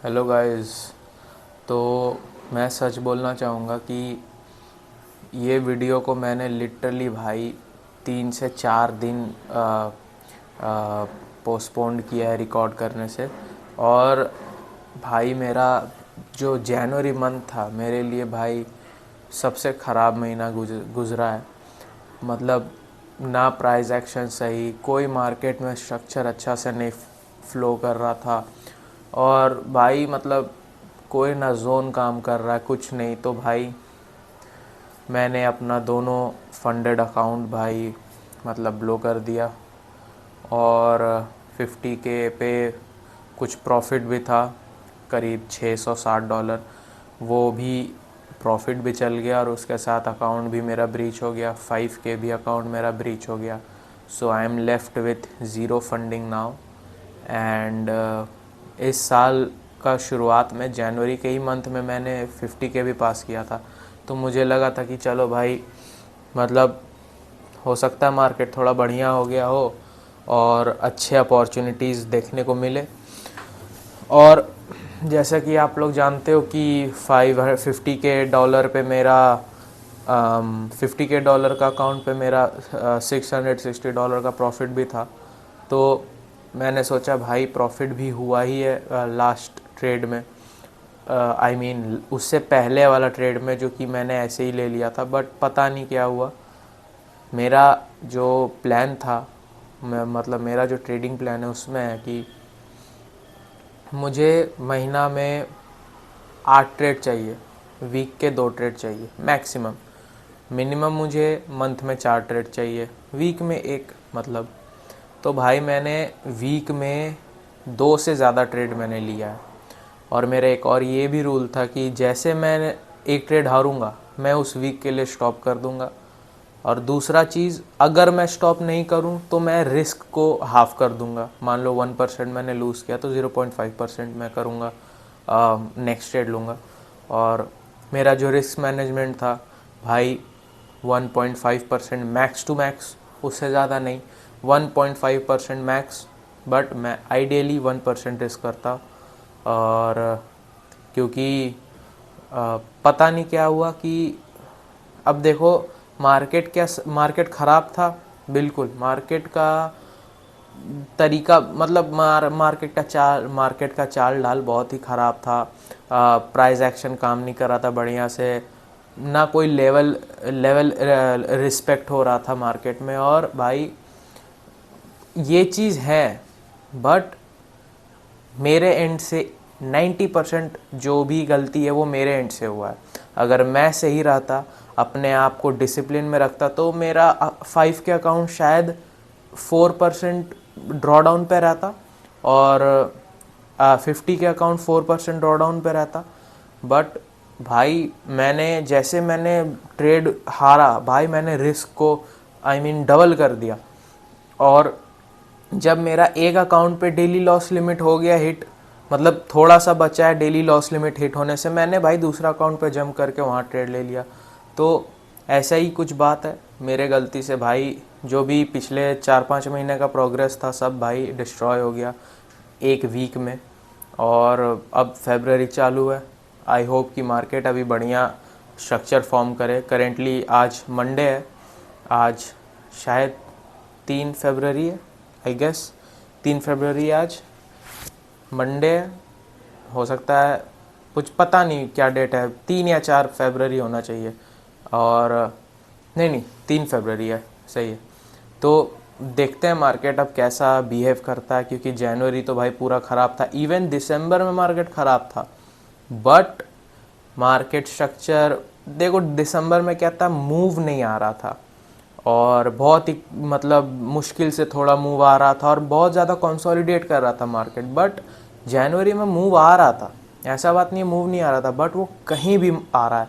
Hello guys. तो मैं सच बोलना चाहूँगा कि ये वीडियो को मैंने लिटरली भाई 3 से 4 दिन पोस्टपोन्ड किया है रिकॉर्ड करने से। और भाई मेरा जो जनवरी मंथ था मेरे लिए भाई सबसे ख़राब महीना गुज़रा है। मतलब ना प्राइस एक्शन सही, कोई मार्केट में स्ट्रक्चर अच्छा से नहीं फ्लो कर रहा था। और भाई मतलब कोई ना जोन काम कर रहा है, कुछ नहीं। तो भाई मैंने अपना दोनों फंडेड अकाउंट भाई मतलब ब्लो कर दिया। और 50K पे कुछ प्रॉफिट भी था, करीब $660, वो भी प्रॉफिट भी चल गया। और उसके साथ अकाउंट भी मेरा ब्रीच हो गया, 5K भी अकाउंट मेरा ब्रीच हो गया। So I am left with zero funding now. And इस साल का शुरुआत में जनवरी के ही मंथ में मैंने 50K भी पास किया था। तो मुझे लगा था कि चलो भाई मतलब हो सकता है मार्केट थोड़ा बढ़िया हो गया हो और अच्छे अपॉर्चुनिटीज़ देखने को मिले। और जैसा कि आप लोग जानते हो कि 50K डॉलर पे मेरा 50K डॉलर का अकाउंट पे मेरा $660 का प्रॉफिट भी था। तो मैंने सोचा भाई प्रॉफिट भी हुआ ही है लास्ट ट्रेड में। आई मीन उससे पहले वाला ट्रेड में जो कि मैंने ऐसे ही ले लिया था, बट पता नहीं क्या हुआ। मेरा जो प्लान था, मतलब मेरा जो ट्रेडिंग प्लान है उसमें है कि मुझे महीना में 8 ट्रेड चाहिए, वीक के 2 ट्रेड चाहिए मैक्सिमम। मिनिमम मुझे मंथ में 4 ट्रेड चाहिए, वीक में एक मतलब। तो भाई मैंने वीक में 2 से ज़्यादा ट्रेड मैंने लिया है। और मेरा एक और ये भी रूल था कि जैसे मैं एक ट्रेड हारूंगा मैं उस वीक के लिए स्टॉप कर दूंगा। और दूसरा चीज़, अगर मैं स्टॉप नहीं करूं तो मैं रिस्क को हाफ कर दूंगा। मान लो 1% मैंने लूज़ किया तो 0.5% मैं करूंगा, नेक्स्ट ट्रेड लूँगा। और मेरा जो रिस्क मैनेजमेंट था भाई 1.5% मैक्स टू मैक्स, उससे ज़्यादा नहीं, 1.5% मैक्स। बट मैं आइडियली 1% रिस्क करता। और क्योंकि पता नहीं क्या हुआ कि अब देखो मार्केट ख़राब था। बिल्कुल मार्केट का तरीका मतलब मार्केट का चाल ढाल बहुत ही ख़राब था। प्राइस एक्शन काम नहीं कर रहा था बढ़िया से, ना कोई लेवल रिस्पेक्ट हो रहा था मार्केट में। और भाई ये चीज़ है, बट मेरे एंड से 90% जो भी गलती है वो मेरे एंड से हुआ है। अगर मैं सही रहता, अपने आप को डिसिप्लिन में रखता, तो मेरा 5 के अकाउंट शायद 4% ड्रॉ डाउन पे रहता और 50 के अकाउंट 4% ड्रॉ डाउन पे रहता। बट भाई मैंने ट्रेड हारा भाई, मैंने रिस्क को डबल कर दिया। और जब मेरा एक अकाउंट पे डेली लॉस लिमिट हो गया हिट, मतलब थोड़ा सा बचा है डेली लॉस लिमिट हिट होने से, मैंने भाई दूसरा अकाउंट पे जंप करके वहाँ ट्रेड ले लिया। तो ऐसा ही कुछ बात है मेरे गलती से भाई। जो भी पिछले 4-5 महीने का प्रोग्रेस था सब भाई डिस्ट्रॉय हो गया एक वीक में। और अब फेबररी चालू है, आई होप कि मार्केट अभी बढ़िया स्ट्रक्चर फॉर्म करे। करेंटली आज मंडे है, आज शायद 3 फरवरी है, आई गेस 3 फरवरी आज मंडे है। हो सकता है, कुछ पता नहीं क्या डेट है, 3 या 4 फरवरी होना चाहिए। और नहीं, 3 फरवरी है, सही है। तो देखते हैं मार्केट अब कैसा बिहेव करता है, क्योंकि जनवरी तो भाई पूरा ख़राब था, इवन दिसंबर में मार्केट ख़राब था। बट मार्केट स्ट्रक्चर देखो, दिसंबर में क्या था, मूव नहीं आ रहा था और बहुत ही मतलब मुश्किल से थोड़ा मूव आ रहा था और बहुत ज़्यादा कंसोलिडेट कर रहा था मार्केट। बट जनवरी में मूव आ रहा था, ऐसा बात नहीं है मूव नहीं आ रहा था, बट वो कहीं भी आ रहा है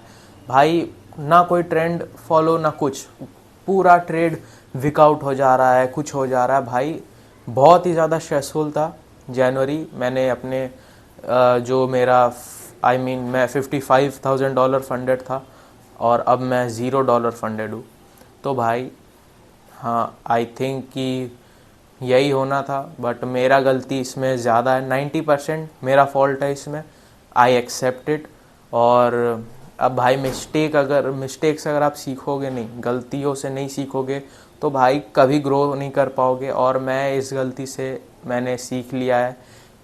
भाई। ना कोई ट्रेंड फॉलो ना कुछ, पूरा ट्रेड विकआउट हो जा रहा है, कुछ हो जा रहा है भाई। बहुत ही ज़्यादा स्ट्रेसफुल था जनवरी। मैंने अपने जो मेरा मैं $55,000 फंडेड था और अब मैं $0 फंडेड हूँ। तो भाई हाँ, आई थिंक कि यही होना था, बट मेरा गलती इसमें ज़्यादा है, 90% मेरा फॉल्ट है इसमें, आई एक्सेप्ट इट। और अब भाई मिस्टेक से अगर आप सीखोगे नहीं, गलतियों से नहीं सीखोगे, तो भाई कभी ग्रो नहीं कर पाओगे। और मैं इस गलती से मैंने सीख लिया है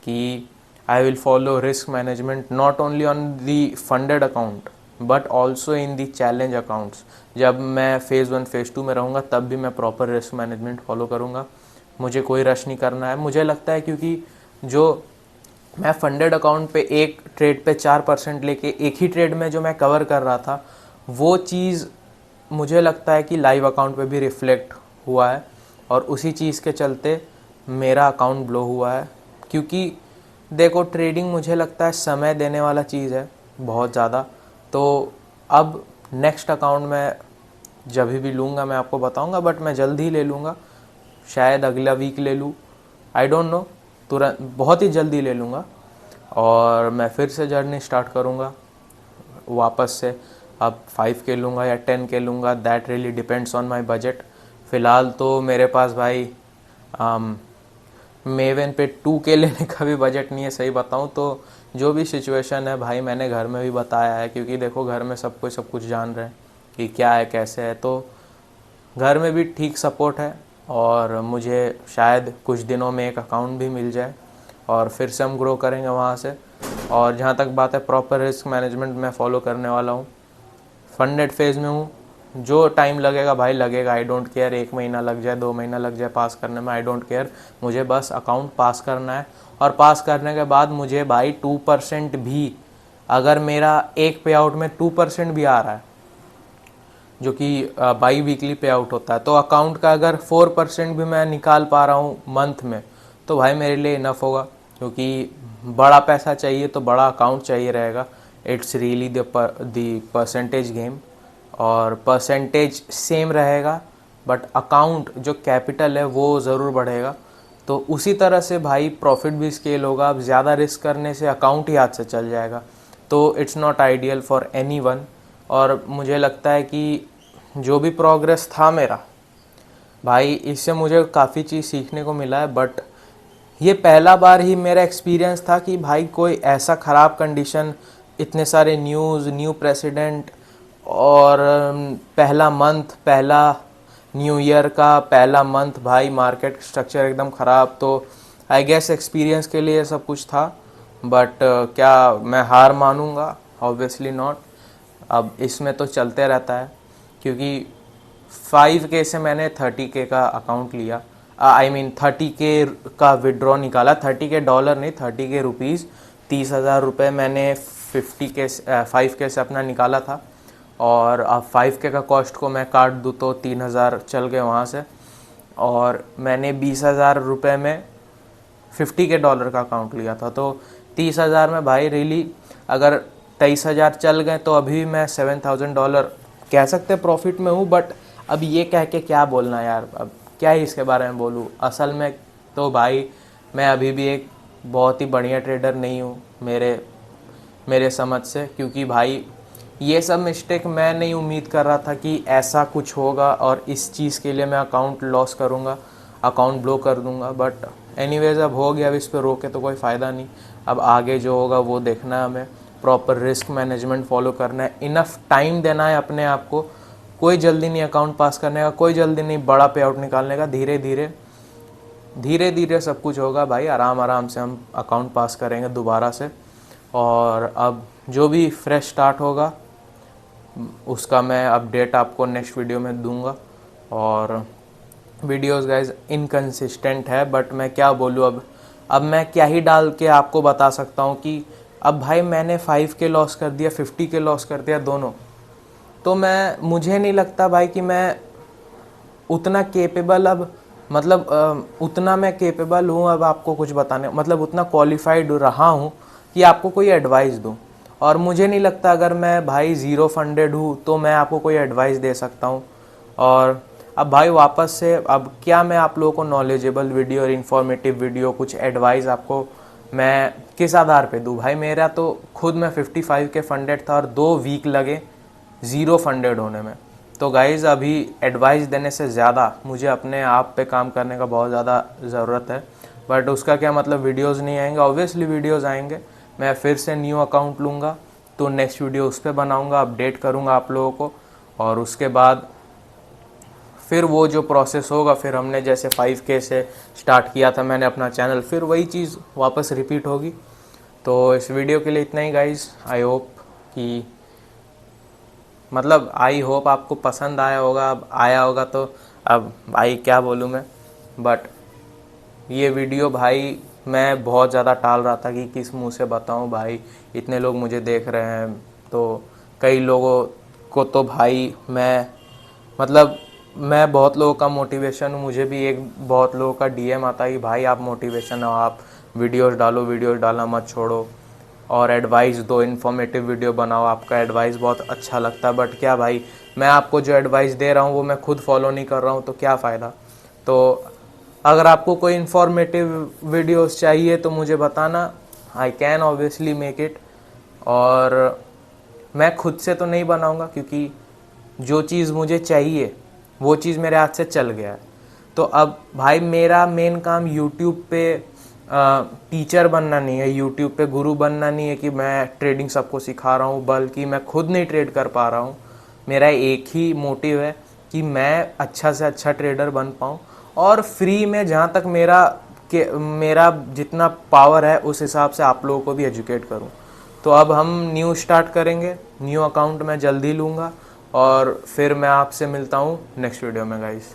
कि I will follow risk management not only on the funded account but also in the challenge accounts. जब मैं फेज़ 1 फेज़ 2 में रहूँगा तब भी मैं प्रॉपर रिस्क मैनेजमेंट फॉलो करूँगा। मुझे कोई रश नहीं करना है, मुझे लगता है, क्योंकि जो मैं फंडेड अकाउंट पे एक ट्रेड पे 4% लेके एक ही ट्रेड में जो मैं कवर कर रहा था, वो चीज़ मुझे लगता है कि लाइव अकाउंट पे भी रिफ्लेक्ट हुआ है, और उसी चीज़ के चलते मेरा अकाउंट ब्लो हुआ है। क्योंकि देखो, ट्रेडिंग मुझे लगता है समय देने वाला चीज़ है बहुत ज़्यादा। तो अब नेक्स्ट अकाउंट में जब भी लूँगा मैं आपको बताऊँगा, बट मैं जल्द ही ले लूँगा, शायद अगला वीक ले लूँ, आई डोंट नो, तुरंत बहुत ही जल्दी ले लूँगा। और मैं फिर से जर्नी स्टार्ट करूँगा वापस से। अब 5K लूँगा या 10K लूँगा, that really depends on my budget. फ़िलहाल तो मेरे पास भाई मेवन पे 2K लेने का भी बजट नहीं है, सही बताऊँ तो। जो भी सिचुएशन है भाई, मैंने घर में भी बताया है, क्योंकि देखो घर में सब कुछ जान रहे हैं कि क्या है कैसे है, तो घर में भी ठीक सपोर्ट है। और मुझे शायद कुछ दिनों में एक अकाउंट भी मिल जाए और फिर से हम ग्रो करेंगे वहाँ से। और जहाँ तक बात है प्रॉपर रिस्क मैनेजमेंट, मैं फॉलो करने वाला हूँ। फंडेड फेज़ में हूँ, जो टाइम लगेगा भाई लगेगा, आई डोंट केयर, 1 महीना लग जाए 2 महीना लग जाए पास करने में, आई डोंट केयर। मुझे बस अकाउंट पास करना है, और पास करने के बाद मुझे भाई 2% भी, अगर मेरा एक पे आउट में 2% भी आ रहा है, जो कि बाई वीकली पे आउट होता है, तो अकाउंट का अगर 4% भी मैं निकाल पा रहा हूँ मंथ में, तो भाई मेरे लिए इनफ होगा। क्योंकि बड़ा पैसा चाहिए तो बड़ा अकाउंट चाहिए रहेगा। It's really the percentage game, और परसेंटेज सेम रहेगा बट अकाउंट जो कैपिटल है वो ज़रूर बढ़ेगा। तो उसी तरह से भाई प्रॉफिट भी स्केल होगा। अब ज़्यादा रिस्क करने से अकाउंट ही हाथ से चल जाएगा, तो it's not ideal for any one. और मुझे लगता है कि जो भी प्रोग्रेस था मेरा भाई, इससे मुझे काफ़ी चीज़ सीखने को मिला है। बट ये पहला बार ही मेरा एक्सपीरियंस था कि भाई कोई ऐसा ख़राब कंडीशन, इतने सारे न्यूज़, न्यू प्रेसिडेंट, और पहला मंथ, पहला न्यू ईयर का पहला मंथ, भाई मार्केट स्ट्रक्चर एकदम ख़राब। तो आई गेस एक्सपीरियंस के लिए सब कुछ था, बट क्या मैं हार मानूंगा? Obviously not. अब इसमें तो चलते रहता है, क्योंकि 5K से मैंने 30K का अकाउंट लिया, आई मीन 30K का विड्रॉ निकाला, 30K डॉलर नहीं, 30K रुपीज़, 30,000 रुपये मैंने 5K से अपना निकाला था। और अब 5K का कॉस्ट को मैं काट दूँ तो 3,000 चल गए वहाँ से। और मैंने 20,000 रुपये में 50K डॉलर का अकाउंट लिया था, तो 30,000 में भाई रियली अगर 23,000 चल गए तो अभी मैं $7,000 कह सकते प्रॉफिट में हूँ। बट अब ये कह के क्या बोलना यार, अब क्या ही इसके बारे में बोलूँ। असल में तो भाई मैं अभी भी एक बहुत ही बढ़िया ट्रेडर नहीं हूँ मेरे समझ से, क्योंकि भाई ये सब मिस्टेक मैं नहीं उम्मीद कर रहा था कि ऐसा कुछ होगा और इस चीज़ के लिए मैं अकाउंट लॉस करूँगा, अकाउंट ब्लो कर दूँगा। बट एनीवेज अब हो गया, अब इस पर रोके तो कोई फ़ायदा नहीं। अब आगे जो होगा वो देखना है हमें, प्रॉपर रिस्क मैनेजमेंट फॉलो करना है, इनफ टाइम देना है अपने आप को। कोई जल्दी नहीं अकाउंट पास करने का, कोई जल्दी नहीं बड़ा पे आउट निकालने का। धीरे धीरे सब कुछ होगा भाई, आराम से हम अकाउंट पास करेंगे दोबारा से। और अब जो भी फ्रेश स्टार्ट होगा उसका मैं अपडेट आपको नेक्स्ट वीडियो में दूंगा। और वीडियोस गाइज इनकंसिस्टेंट है, बट मैं क्या बोलूँ, अब मैं क्या ही डाल के आपको बता सकता हूँ कि अब भाई मैंने 5K लॉस कर दिया, 50K लॉस कर दिया, दोनों। तो मुझे नहीं लगता भाई कि मैं उतना केपेबल, अब मतलब उतना मैं केपेबल हूँ अब आपको कुछ बताने, मतलब उतना क्वालिफाइड रहा हूँ कि आपको कोई एडवाइस दूँ। और मुझे नहीं लगता अगर मैं भाई ज़ीरो फंडेड हूँ तो मैं आपको कोई एडवाइस दे सकता हूँ। और अब भाई वापस से अब क्या मैं आप लोगों को नॉलेजेबल वीडियो और इन्फॉर्मेटिव वीडियो, कुछ एडवाइस आपको मैं किस आधार पे दूँ भाई? मेरा तो खुद मैं 55K फंडेड था और 2 वीक लगे ज़ीरो फंडेड होने में। तो गाइज़ अभी एडवाइस देने से ज़्यादा मुझे अपने आप पे काम करने का बहुत ज़्यादा ज़रूरत है। बट उसका क्या मतलब वीडियोज़ नहीं आएंगे? ऑब्वियसली वीडियोज़ आएंगे। मैं फिर से न्यू अकाउंट लूँगा तो नेक्स्ट वीडियो उस पर बनाऊँगा, अपडेट करूँगा आप लोगों को। और उसके बाद फिर वो जो प्रोसेस होगा, फिर हमने जैसे 5K से स्टार्ट किया था मैंने अपना चैनल, फिर वही चीज़ वापस रिपीट होगी। तो इस वीडियो के लिए इतना ही गाइज़। आई होप आपको पसंद आया होगा। अब आया होगा तो अब भाई क्या बोलूँ मैं। बट ये वीडियो भाई मैं बहुत ज़्यादा टाल रहा था कि किस मुंह से बताऊं भाई, इतने लोग मुझे देख रहे हैं। तो कई लोगों को तो भाई मैं बहुत लोगों का मोटिवेशन हूँ। मुझे भी एक बहुत लोगों का DM आता है कि भाई आप मोटिवेशन हो, आप वीडियोस डालो, वीडियोस डालना मत छोड़ो और एडवाइस दो, इन्फॉर्मेटिव वीडियो बनाओ। आपका एडवाइस बहुत अच्छा लगता है। बट क्या भाई, मैं आपको जो एडवाइस दे रहा हूँ वो मैं खुद फॉलो नहीं कर रहा हूँ तो क्या फ़ायदा। तो अगर आपको कोई इन्फॉर्मेटिव वीडियोस चाहिए तो मुझे बताना, I can obviously make it. और मैं खुद से तो नहीं बनाऊंगा क्योंकि जो चीज़ मुझे चाहिए वो चीज़ मेरे हाथ से चल गया है। तो अब भाई मेरा मेन काम यूट्यूब पे टीचर बनना नहीं है, यूट्यूब पे गुरु बनना नहीं है कि मैं ट्रेडिंग सबको सिखा रहा हूँ, बल्कि मैं खुद नहीं ट्रेड कर पा रहा हूँ। मेरा एक ही मोटिव है कि मैं अच्छा से अच्छा ट्रेडर बन पाऊँ और फ्री में जहाँ तक मेरा जितना पावर है उस हिसाब से आप लोगों को भी एजुकेट करूँ। तो अब हम न्यू स्टार्ट करेंगे, न्यू अकाउंट मैं जल्दी लूँगा और फिर मैं आपसे मिलता हूँ नेक्स्ट वीडियो में गाइस।